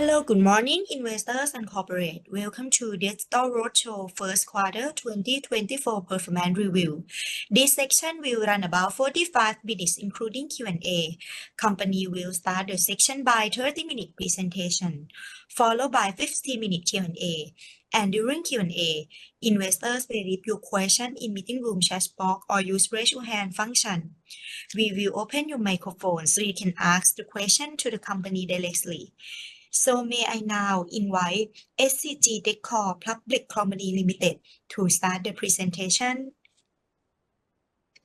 Hello, good morning, investors and corporate. Welcome to Digital Roadshow First Quarter 2024 Performance Review. This section will run about 45 minutes, including Q&A. Company will start the section by 30-minute presentation, followed by 15-minute Q&A. And during Q&A, investors may leave your question in meeting room chat box or use raise your hand function. We will open your microphone so you can ask the question to the company directly. So may I now invite SCG DECOR Public Company Limited to start the presentation.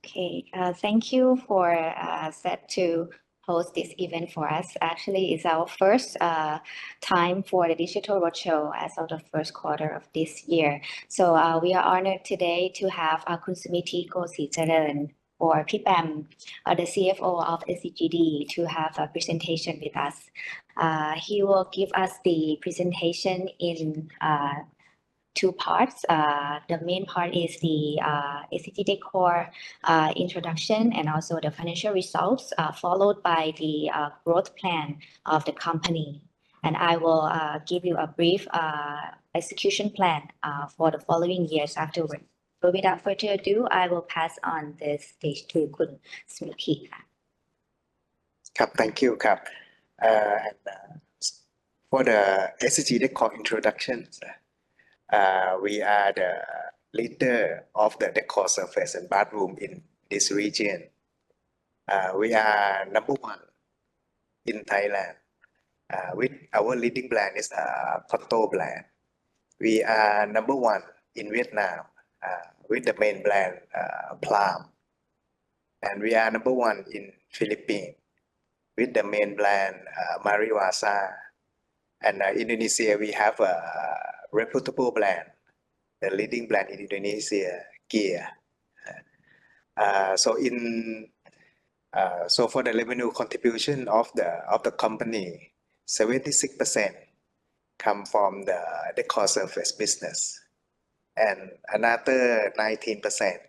Okay, thank you for set to host this event for us. Actually, it's our first time for the Digital Roadshow as of the first quarter of this year. So we are honored today to have Kun Sumiti Kosicharan or Pipam, the CFO of SCGD, to have a presentation with us. He will give us the presentation in two parts. The main part is the SCG DECOR introduction and also the financial results, followed by the growth plan of the company. And I will give you a brief execution plan for the following years afterward. So without further ado, I will pass on the stage to Kun Smriti. Thank you. For the SCG DECOR introduction, we are the leader of the decor surface and bathroom in this region. We are number one in Thailand. With our leading brand is Photo brand. We are number one in Vietnam with the main brand Plum, and we are number one in Philippines with the main brand Mariwasa. And Indonesia, we have a reputable brand, the leading brand in Indonesia, Gear. So for the revenue contribution of the company, 76% come from the decor surface business, and another 19%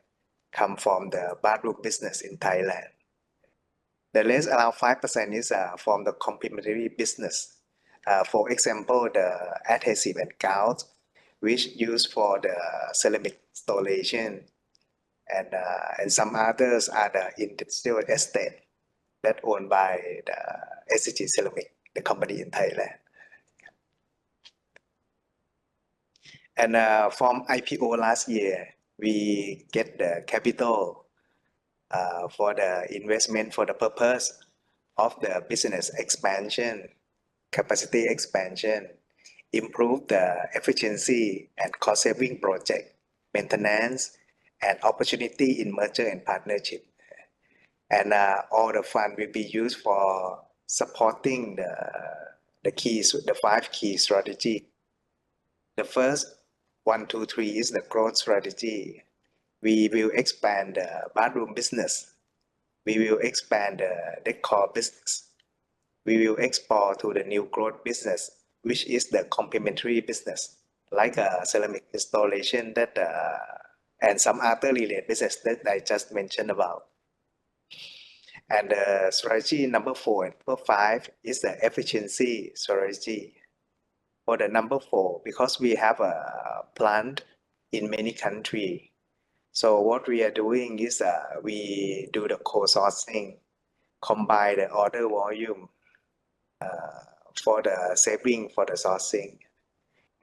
come from the bathroom business in Thailand. The rest, around 5%, is from the complementary business. For example, the adhesive and gouts, which used for the ceramic installation, and some others are the industrial estate that owned by the SCG Ceramic, the company in Thailand. And from IPO last year, we get the capital for the investment for the purpose of the business expansion, capacity expansion, improve the efficiency and cost saving project, maintenance, and opportunity in merger and partnership. And all the fund will be used for supporting the 5 key strategy. The first 1, 2, 3 is the growth strategy. We will expand the bathroom business. We will expand the decor business. We will export to the new growth business, which is the complementary business, like ceramic installation that and some other related business that I just mentioned about. And strategy number 4 and number 5 is the efficiency strategy. For the number 4, because we have a plant in many countries, so what we are doing is we do the co-sourcing, combine the order volume for the saving for the sourcing.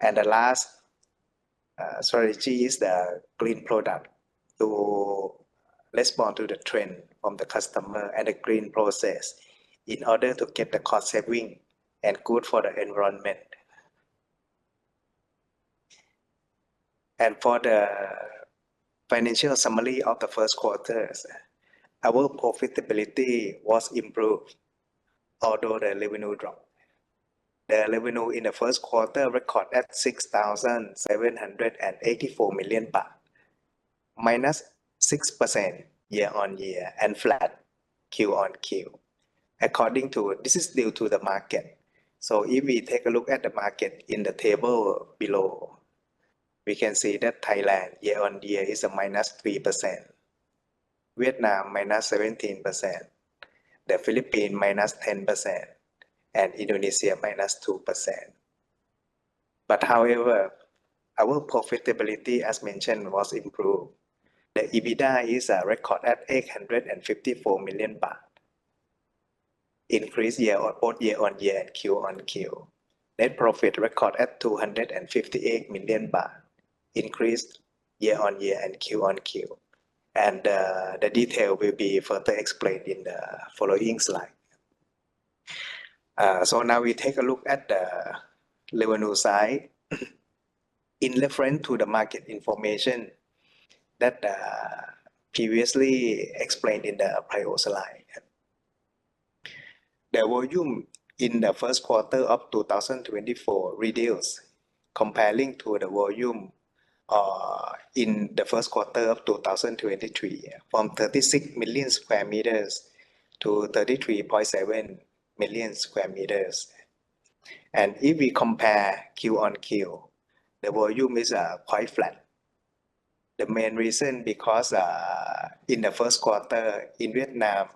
And the last strategy is the green product, to respond to the trend from the customer and the green process in order to get the cost saving and good for the environment. And for the financial summary of the first quarter, our profitability was improved, although the revenue dropped. The revenue in the first quarter recorded at 6,784 million baht, minus 6% year-on-year and flat Q-on-Q. This is due to the market. So if we take a look at the market in the table below, we can see that Thailand year-on-year is a minus 3%, Vietnam minus 17%, the Philippines minus 10%, and Indonesia -2%. But however, our profitability, as mentioned, was improved. The EBITDA is a record at 854 million baht, increase both year on year and Q on Q. Net profit record at 258 million baht, increased year on year and Q on Q. And the detail will be further explained in the following slide. So now we take a look at the revenue side in reference to the market information that previously explained in the prior slide. The volume in the first quarter of 2024 reduced comparing to the volume in the first quarter of 2023 from 36 million square meters to 33.7 million square meters. And if we compare Q on Q, the volume is quite flat. The main reason because in the first quarter in Vietnam,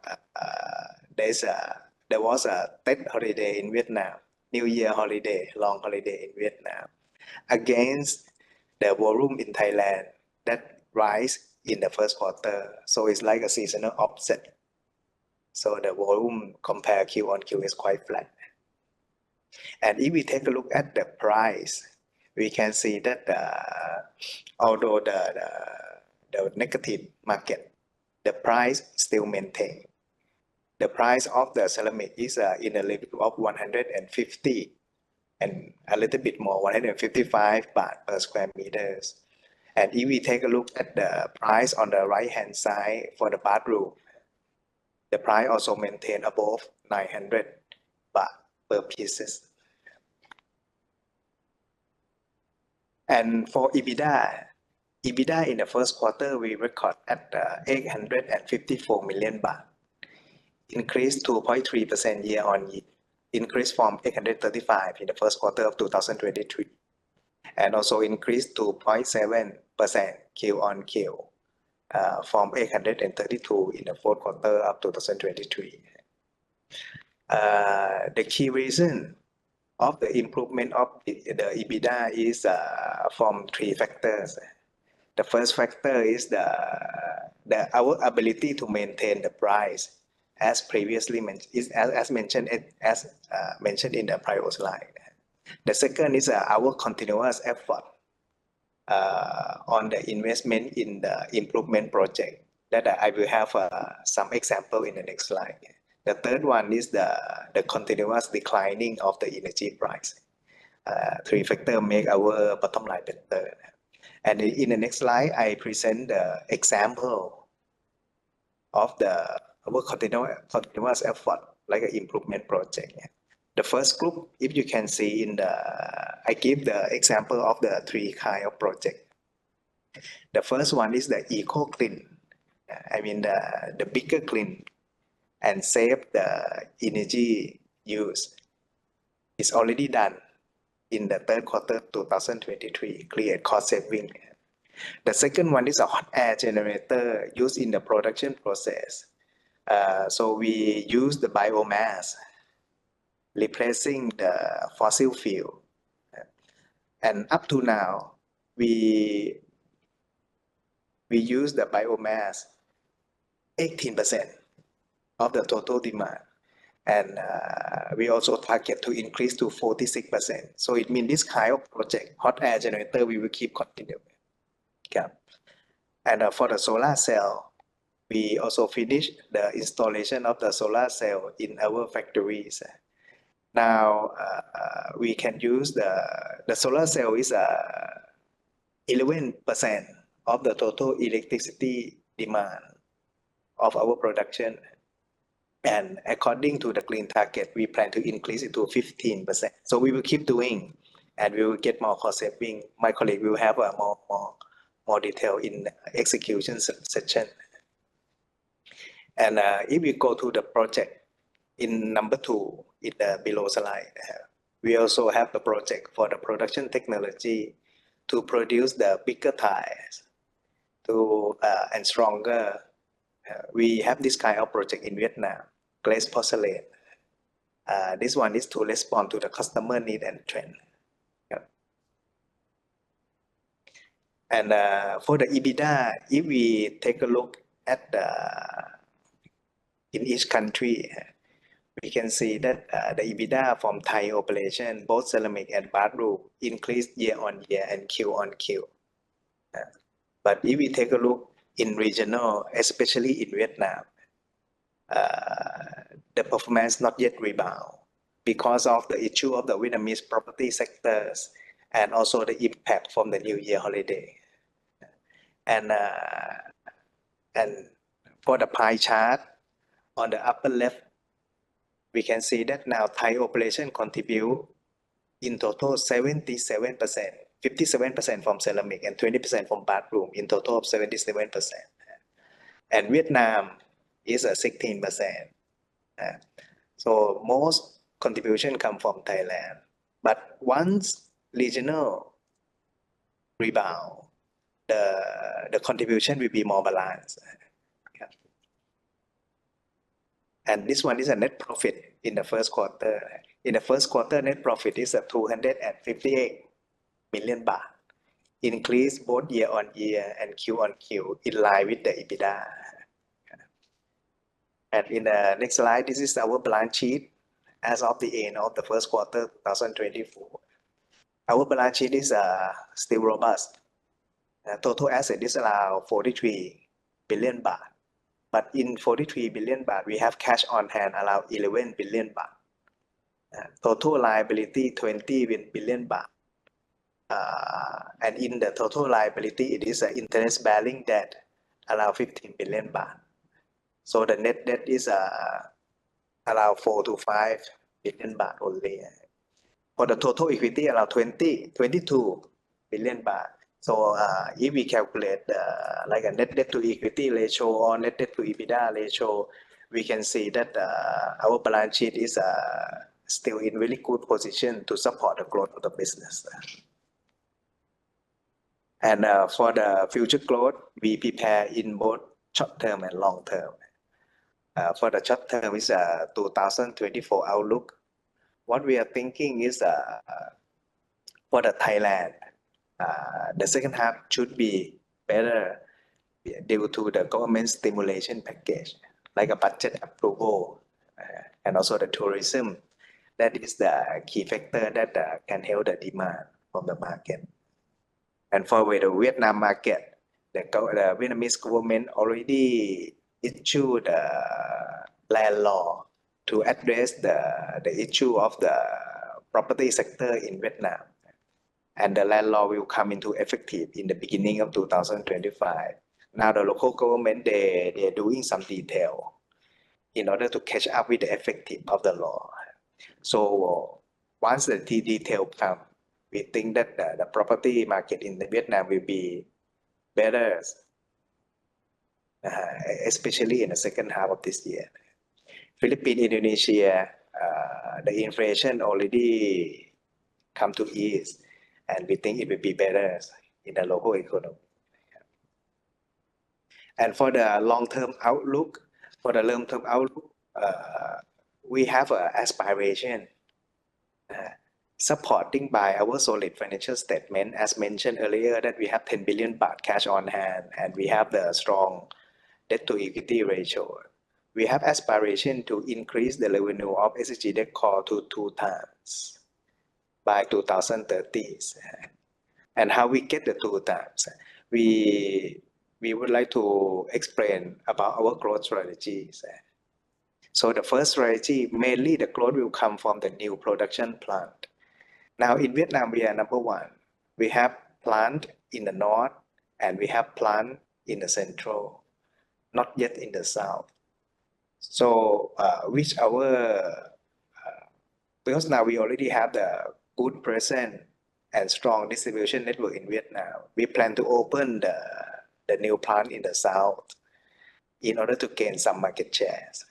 there was a Tết holiday in Vietnam, New Year holiday, long holiday in Vietnam, against the volume in Thailand that rise in the first quarter. So it's like a seasonal offset. So the volume compared Q on Q is quite flat. And if we take a look at the price, we can see that although the negative market, the price still maintained. The price of the ceramic is in a level of 150 and a little bit more, 155 baht per square meters. And if we take a look at the price on the right hand side for the bathroom, the price also maintained above 900 baht per pieces. And for EBITDA in the first quarter, we record at 854 million baht, increased 2.3% year on year, increased from 835 in the first quarter of 2023, and also increased 2.7% Q on Q from 832 in the fourth quarter of 2023. The key reason of the improvement of the EBITDA is from three factors. The first factor is our ability to maintain the price, as previously mentioned, as mentioned in the prior slide. The second is our continuous effort on the investment in the improvement project that I will have some example in the next slide. The third one is the continuous declining of the energy price. Three factors make our bottom line better. And in the next slide, I present the example of our continuous effort, like an improvement project. The first group, if you can see I give the example of the three kind of project. The first one is the eco clean. I mean the bigger clean and save the energy use. It's already done in the third quarter 2023, create cost saving. The second one is a hot air generator used in the production process. So we use the biomass, replacing the fossil fuel. And up to now, we use the biomass 18% of the total demand. And we also target to increase to 46%. So it means this kind of project, hot air generator, we will keep continuing. Okay. And for the solar cell, we also finished the installation of the solar cell in our factories. Now we can use the solar cell is 11% of the total electricity demand of our production. And according to the clean target, we plan to increase it to 15%. So we will keep doing, and we will get more cost saving. My colleague will have more detail in the execution section. And if we go to the project in number 2, in the below slide, we also have the project for the production technology to produce the bigger tires and stronger. We have this kind of project in Vietnam, glass porcelain. This one is to respond to the customer need and trend. Yep. And for the EBITDA, if we take a look at in each country, we can see that the EBITDA from Thai operation, both ceramic and bathroom, increased year on year and Q on Q. But if we take a look in regional, especially in Vietnam, the performance not yet rebound because of the issue of the Vietnamese property sectors and also the impact from the New Year holiday. And for the pie chart on the upper left, we can see that now Thai operation contribute in total 77%, 57% from ceramic and 20% from bathroom, in total of 77%. And Vietnam is 16%. So most contribution come from Thailand. But once regional rebound, the contribution will be more balanced. And this one is a net profit in the first quarter. In the first quarter, net profit is 258 million baht, increase both year on year and Q on Q in line with the EBITDA. And in the next slide, this is our balance sheet as of the end of the first quarter 2024. Our balance sheet is still robust. Total asset is around 43 billion baht. But in 43 billion baht, we have cash on hand around 11 billion baht. Total liability 20 billion baht. And in the total liability, it is an interest-bearing debt around 15 billion baht. So the net debt is around 4 to 5 billion baht only. For the total equity, around 22 billion baht. So if we calculate like a net debt to equity ratio or net debt to EBITDA ratio, we can see that our balance sheet is still in really good position to support the growth of the business. And for the future growth, we prepare in both short term and long term. For the short term is 2024 outlook. What we are thinking is for the Thailand, the second half should be better due to the government stimulation package, like a budget approval and also the tourism. That is the key factor that can help the demand from the market. And for the Vietnam market, the Vietnamese government already issued a land law to address the issue of the property sector in Vietnam. And the land law will come into effective in the beginning of 2025. Now the local government, they're doing some detail in order to catch up with the effective of the law. So once the detail come, we think that the property market in Vietnam will be better, especially in the second half of this year. Philippines, Indonesia, the inflation already come to ease, and we think it will be better in the local economy. And for the long-term outlook, we have an aspiration supporting by our solid financial statement, as mentioned earlier, that we have 10 billion baht cash on hand and we have the strong debt to equity ratio. We have aspiration to increase the revenue of SCG DECOR to 2 times by 2030. And how we get the 2 times? We would like to explain about our growth strategies. So the first strategy, mainly the growth will come from the new production plant. Now in Vietnam, we are number 1. We have plant in the north and we have plant in the central, not yet in the south. So because now we already have the good presence and strong distribution network in Vietnam, we plan to open the new plant in the south in order to gain some market shares.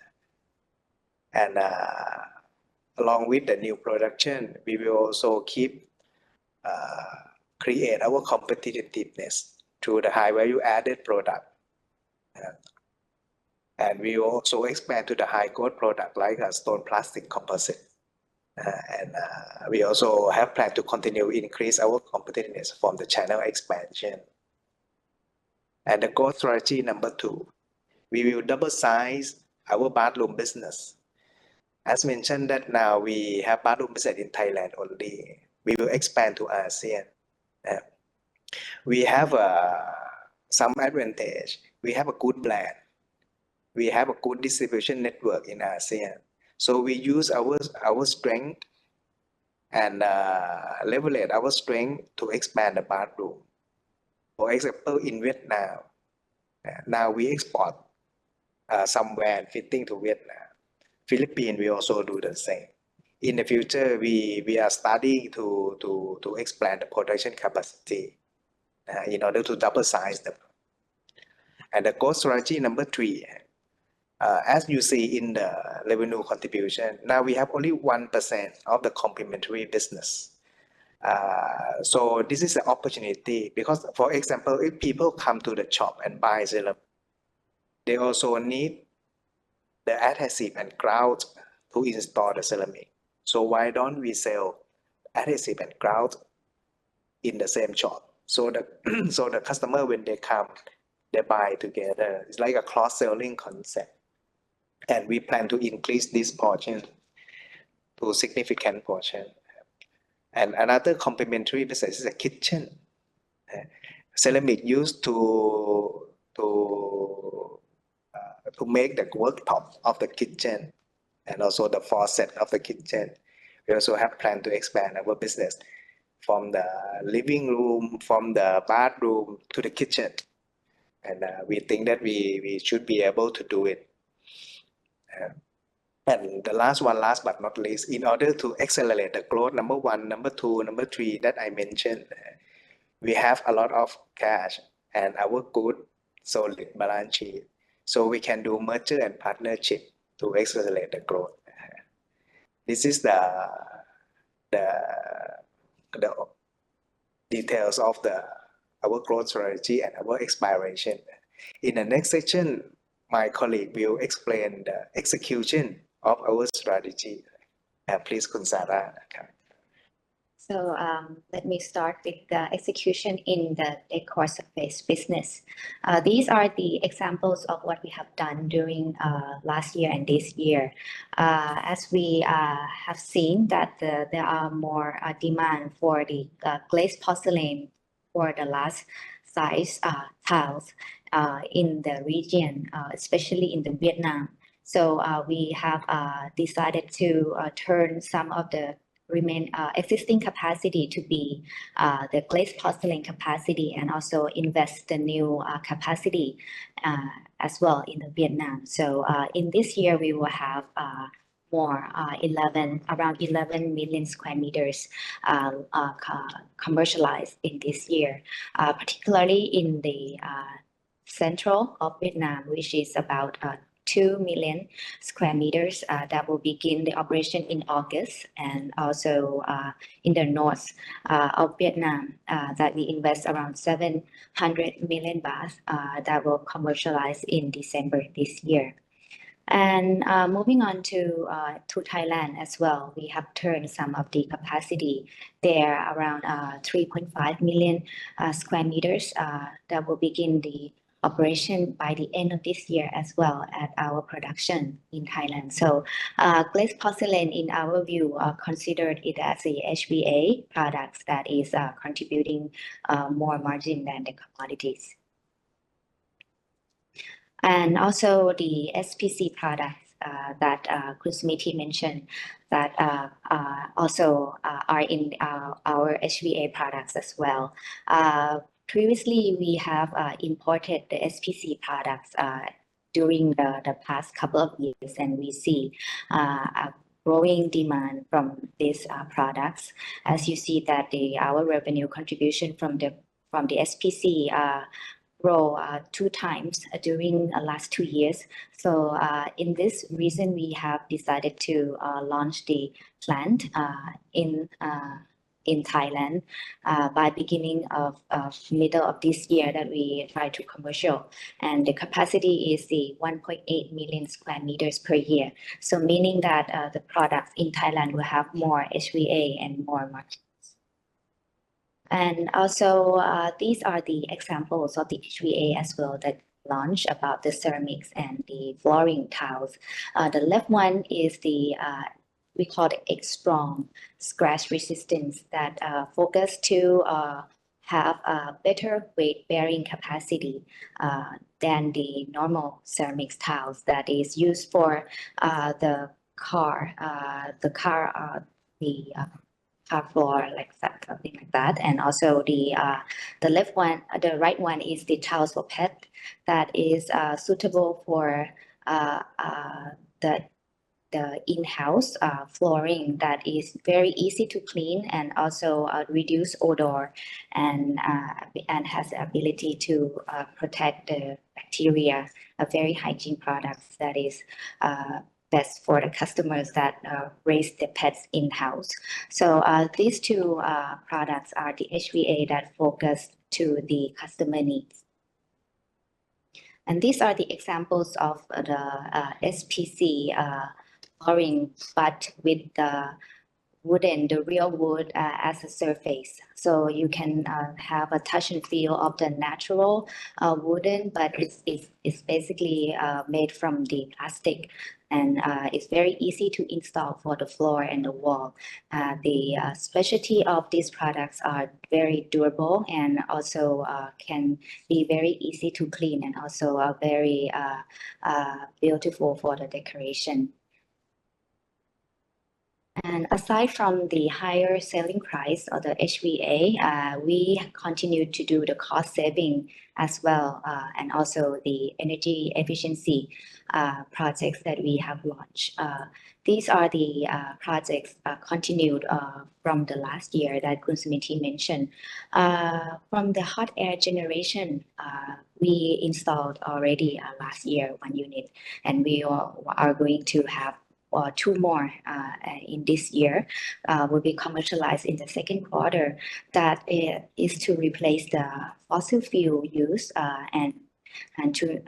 And along with the new production, we will also create our competitiveness through the high value added product. And we will also expand to the high growth product like a stone plastic composite. and we also have planned to continue increase our competitiveness from the channel expansion. And the growth strategy number 2, we will double size our bathroom business. As mentioned that now we have bathroom business in Thailand only. We will expand to ASEAN. We have some advantage. We have a good brand. We have a good distribution network in ASEAN. So we use our strength and leverage our strength to expand the bathroom. For example, in Vietnam, now we export some van fitting to Vietnam. Philippines, we also do the same. In the future, we are studying to expand the production capacity in order to double size them. And the growth strategy number 3, as you see in the revenue contribution, now we have only 1% of the complementary business. So this is an opportunity because, for example, if people come to the shop and buy ceramic, they also need the adhesive and grout to install the ceramic. So why don't we sell adhesive and grout in the same shop? So the customer, when they come, they buy together. It's like a cross-selling concept. And we plan to increase this portion to a significant portion. And another complementary business is a kitchen. Ceramic used to make the worktop of the kitchen and also the faucet of the kitchen. We also have planned to expand our business from the living room, from the bathroom to the kitchen. And we think that we should be able to do it. And the last but not least, in order to accelerate the growth, number 1, number 2, number 3 that I mentioned, we have a lot of cash and our good solid balance sheet. So we can do merger and partnership to accelerate the growth. This is the details of our growth strategy and our aspiration. In the next section, my colleague will explain the execution of our strategy. Please, Kun Sara. So let me start with the execution in the DECOR surface business. These are the examples of what we have done during last year and this year. As we have seen that there are more demand for the glazed porcelain for the large size tiles in the region, especially in the Vietnam. So we have decided to turn some of the existing capacity to be the glazed porcelain capacity and also invest the new capacity as well in the Vietnam. So in this year, we will have more around 11 million square meters commercialized in this year, particularly in the central of Vietnam, which is about 2 million square meters that will begin the operation in August, and also in the north of Vietnam that we invest around 700 million baht that will commercialize in December this year. And moving on to Thailand as well, we have turned some of the capacity there around 3.5 million square meters that will begin the operation by the end of this year as well at our production in Thailand. So glazed porcelain, in our view, considered it as a HVA products that is contributing more margin than the commodities. And also the SPC products that Khun Smriti mentioned that also are in our HVA products as well. Previously, we have imported the SPC products during the past couple of years, and we see a growing demand from these products. As you see that our revenue contribution from the SPC grow 2 times during the last 2 years. So in this reason, we have decided to launch the plant in in Thailand by beginning of middle of this year that we try to commercial, and the capacity is the 1.8 million square meters per year. So meaning that the products in Thailand will have more HVA and more markets. And also these are the examples of the HVA as well that launch about the ceramics and the flooring tiles. The left one is the we call it X-Strong scratch resistance that focus to have a better weight bearing capacity than the normal ceramics tiles that is used for the car floor, like that, something like that. And also the left one, the right one is the tiles for pet that is suitable for the in-house flooring that is very easy to clean and also reduce odor and has the ability to protect the bacteria. A very hygiene products that is best for the customers that raise their pets in-house. So these two products are the HVA that focus to the customer needs. And these are the examples of the SPC flooring, but with the real wood as a surface. So you can have a touch and feel of the natural wooden, but it's basically made from the plastic. And it's very easy to install for the floor and the wall. The specialty of these products are very durable and also can be very easy to clean and also very beautiful for the decoration. And aside from the higher selling price of the HVA, we continue to do the cost saving as well, and also the energy efficiency projects that we have launched. These are the projects continued from the last year that Khun Sumiti mentioned. From the hot air generation, we installed already last year 1 unit, and we are going to have two more in this year will be commercialized in the second quarter. That is to replace the fossil fuel use and to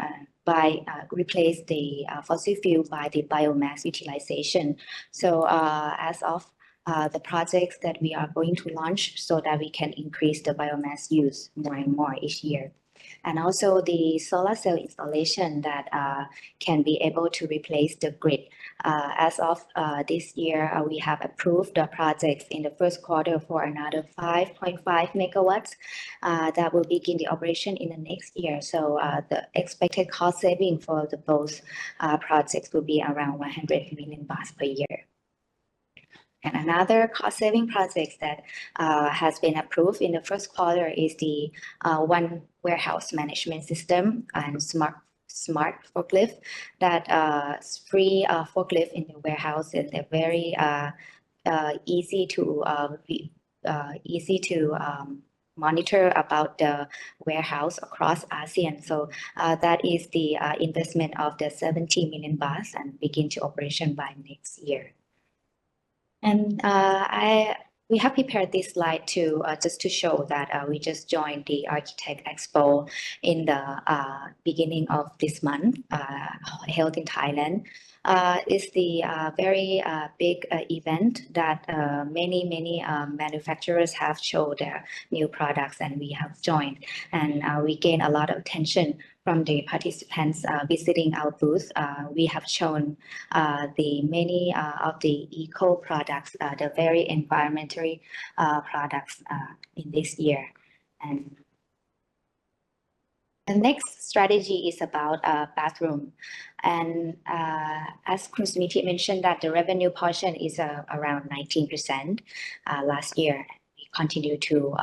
replace the fossil fuel by the biomass utilization. So as of the projects that we are going to launch so that we can increase the biomass use more and more each year. And also the solar cell installation that can be able to replace the grid. As of this year, we have approved the projects in the first quarter for another 5.5 megawatts that will begin the operation in the next year. So the expected cost saving for both projects will be around 100 million baht per year. And another cost-saving project that has been approved in the first quarter is the one warehouse management system and smart forklift that free forklift in the warehouse, and they're very easy to monitor about the warehouse across ASEAN. So that is the investment of the 70 million baht and begin to operation by next year. And we have prepared this slide to just to show that we just joined the Architect Expo in the beginning of this month, held in Thailand. It's the very big event that many manufacturers have showed their new products, and we have joined, and we gain a lot of attention from the participants visiting our booth. We have shown the many of the eco products, the very environmentally products in this year. And the next strategy is about bathroom. And as Khun Sumiti mentioned, that the revenue portion is around 19% last year. We continue to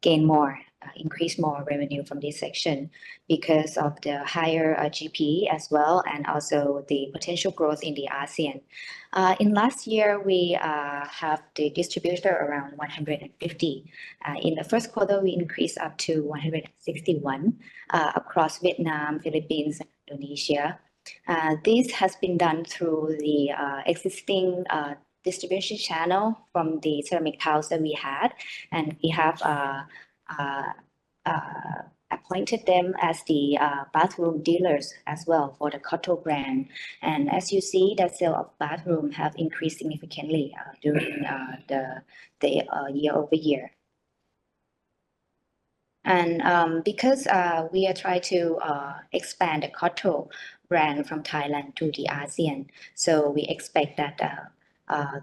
gain more, increase more revenue from this section because of the higher GP as well, and also the potential growth in the ASEAN. In last year, we have the distributor around 150. In the first quarter, we increased up to 161 across Vietnam, Philippines, and Indonesia. This has been done through the existing distribution channel from the ceramic tiles that we had, and we have appointed them as the bathroom dealers as well for the Cotto brand. And as you see, the sale of bathroom have increased significantly during the year over year. And because we are trying to expand the Cotto brand from Thailand to the ASEAN, so we expect that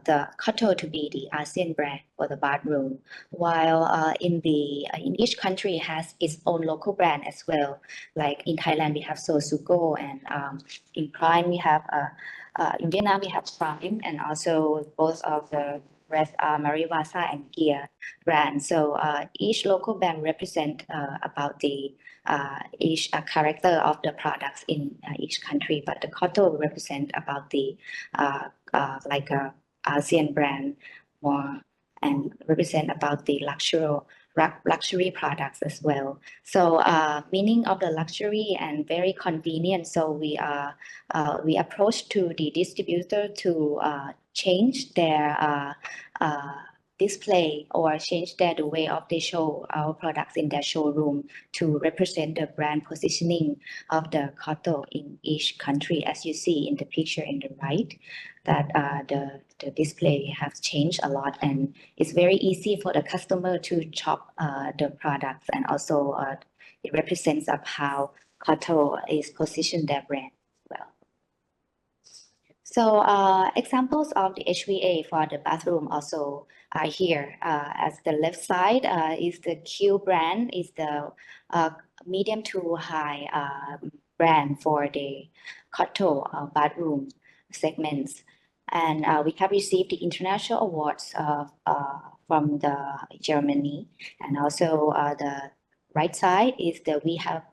the Cotto to be the ASEAN brand for the bathroom, while in each country has its own local brand as well. Like in Thailand, we have Sosugo, and in Prime we have in Vietnam we have Prime, and also both of the rest are Marivasa and Gear brand. So each local brand represent about the each character of the products in each country, but the Cotto represent about the like a ASEAN brand more, and represent about the luxury products as well. So meaning of the luxury and very convenient. So we approach to the distributor to change their display or change the way of they show our products in their showroom to represent the brand positioning of the Cotto in each country. As you see in the picture in the right, that the display has changed a lot, and it's very easy for the customer to shop the products, and also it represents of how Cotto is positioned their brand well. So examples of the HVA for the bathroom also are here. As the left side is the Q brand, is the medium to high brand for the Cotto bathroom segments. And we have received the international awards from the Germany. And also the right side is that we have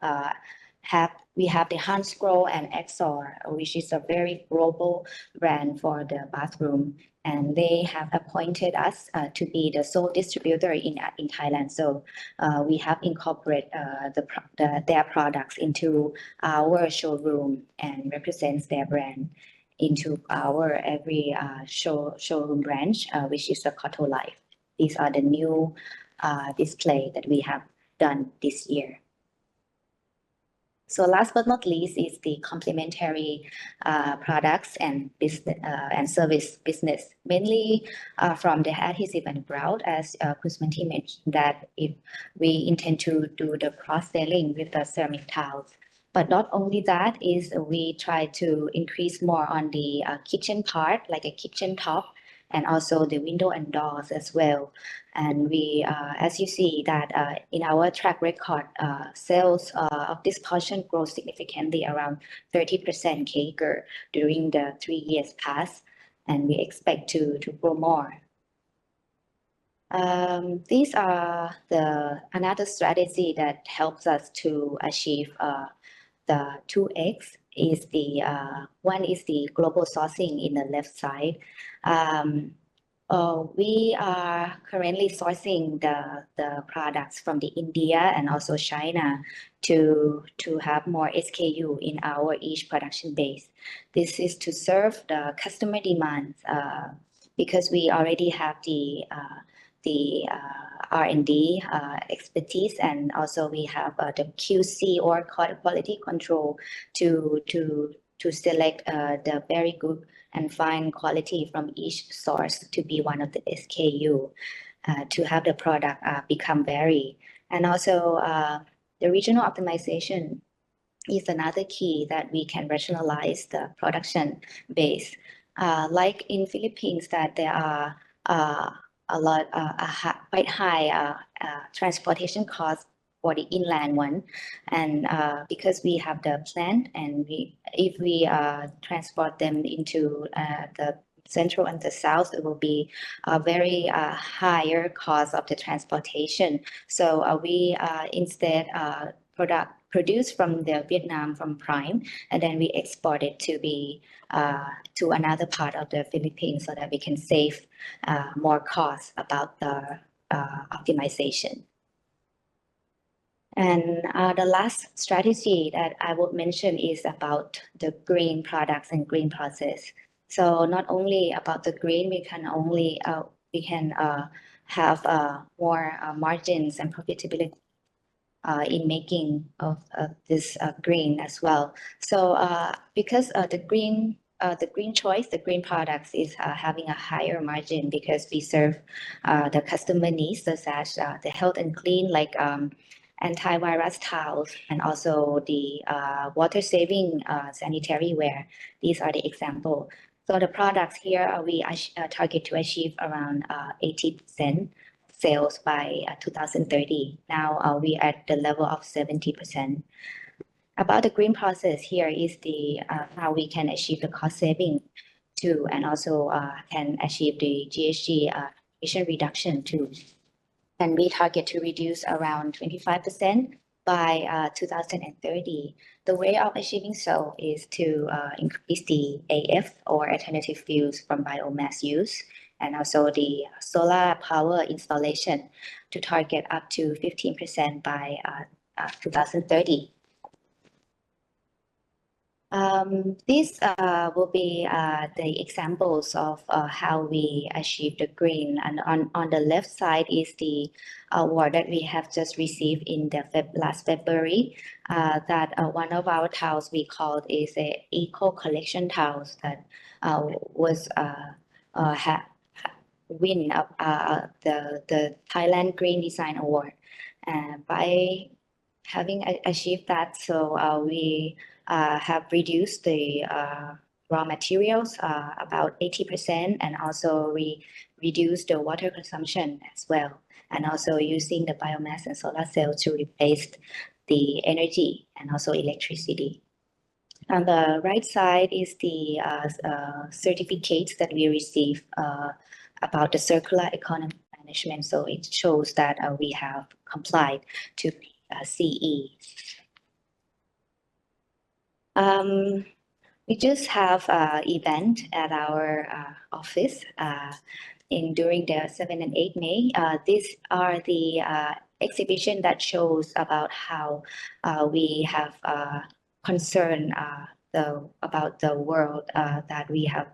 the Hansgrohe and Exor, which is a very global brand for the bathroom, and they have appointed us to be the sole distributor in Thailand. So we have incorporated their products into our showroom and represents their brand into our every showroom branch, which is the Cotto Life. These are the new display that we have done this year. So last but not least is the complementary products and business and service business, mainly from the adhesive and grout, as Kusmanti mentioned, that if we intend to do the cross-selling with the ceramic tiles. But not only that, is we try to increase more on the kitchen part, like a kitchen top, and also the window and doors as well. And we, as you see that in our track record, sales of this portion grows significantly, around 30% CAGR during the 3 years past, and we expect to grow more. These are another strategy that helps us to achieve the 2x. Is the one is the global sourcing in the left side. We are currently sourcing the products from the India and also China to have more SKU in our each production base. This is to serve the customer demands because we already have the R&D expertise, and also we have the QC or quality control to select the very good and fine quality from each source to be one of the SKU to have the product become varied. And also the regional optimization is another key that we can rationalize the production base. Like in Philippines, that there are a lot quite high transportation costs for the inland one, and because we have the plant, and if we transport them into the central and the south, it will be a very higher cost of the transportation. So we instead produce from the Vietnam, from Prime, and then we export it to be to another part of the Philippines, so that we can save more costs about the optimization. And the last strategy that I would mention is about the green products and green process. So not only about the green, we can have more margins and profitability in making of this green as well. So because the green choice, the green products is having a higher margin because we serve the customer needs such as the health and clean, like antivirus towels, and also the water saving sanitary ware. These are the example. So the products here we target to achieve around 80% sales by 2030. Now we are at the level of 70%. About the green process, here is the how we can achieve the cost saving too, and also can achieve the GHG emission reduction too. And we target to reduce around 25% by 2030. The way of achieving so is to increase the AF or alternative fuels from biomass use, and also the solar power installation to target up to 15% by 2030. These will be the examples of how we achieve the green. And on the left side is the award that we have just received in the last February. That one of our towels we called is a eco collection towels that was win the Thailand Green Design Award. By having achieved that, so we have reduced the raw materials about 80%, and also we reduced the water consumption as well, and also using the biomass and solar cells to replace the energy and also electricity. On the right side is the certificates that we receive about the circular economy management. So it shows that we have complied to CE. We just have an event at our office during the 7 and 8 May. These are the exhibition that shows about how we have concern about the world, that we have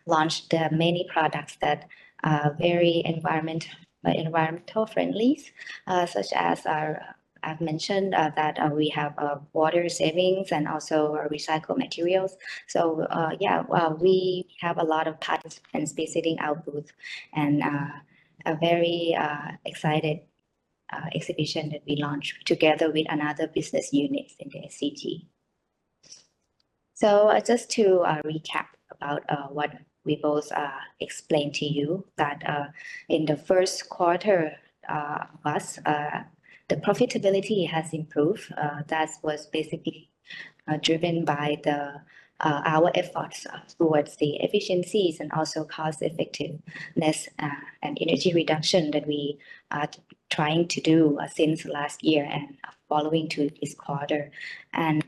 launched many products that are very environmental friendly, such as I've mentioned that we have water savings and also recycled materials. So we have a lot of participants visiting our booth, and a very excited exhibition that we launched together with another business units in the SCG. So just to recap about what we both explained to you, that in the first quarter the profitability has improved. That was basically driven by our efforts towards the efficiencies and also cost effectiveness and energy reduction that we are trying to do since last year and following to this quarter. And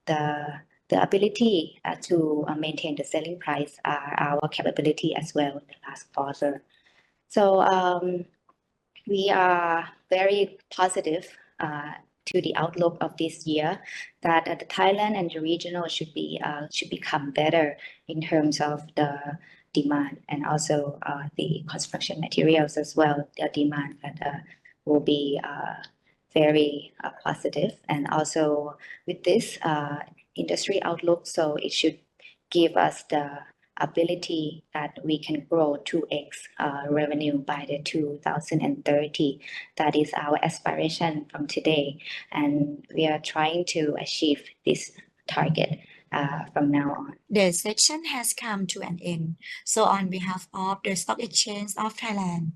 the ability to maintain the selling price are our capability as well in the last quarter. So we are very positive to the outlook of this year, that the Thailand and the regional should become better in terms of the demand, and also the construction materials as well. The demand that will be very positive, and also with this industry outlook, so it should give us the ability that we can grow 2x revenue by the 2030. That is our aspiration from today, and we are trying to achieve this target from now on. The session has come to an end. So on behalf of the Stock Exchange of Thailand,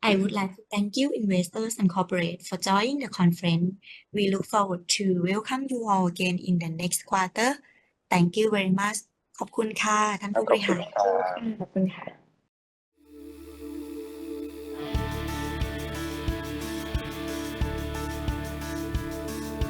I would like to thank you, investors and corporate, for joining the conference. We look forward to welcome you all again in the next quarter. Thank you very much. ขอบคุณค่ะท่านผู้บริหาร ขอบคุณค่ะ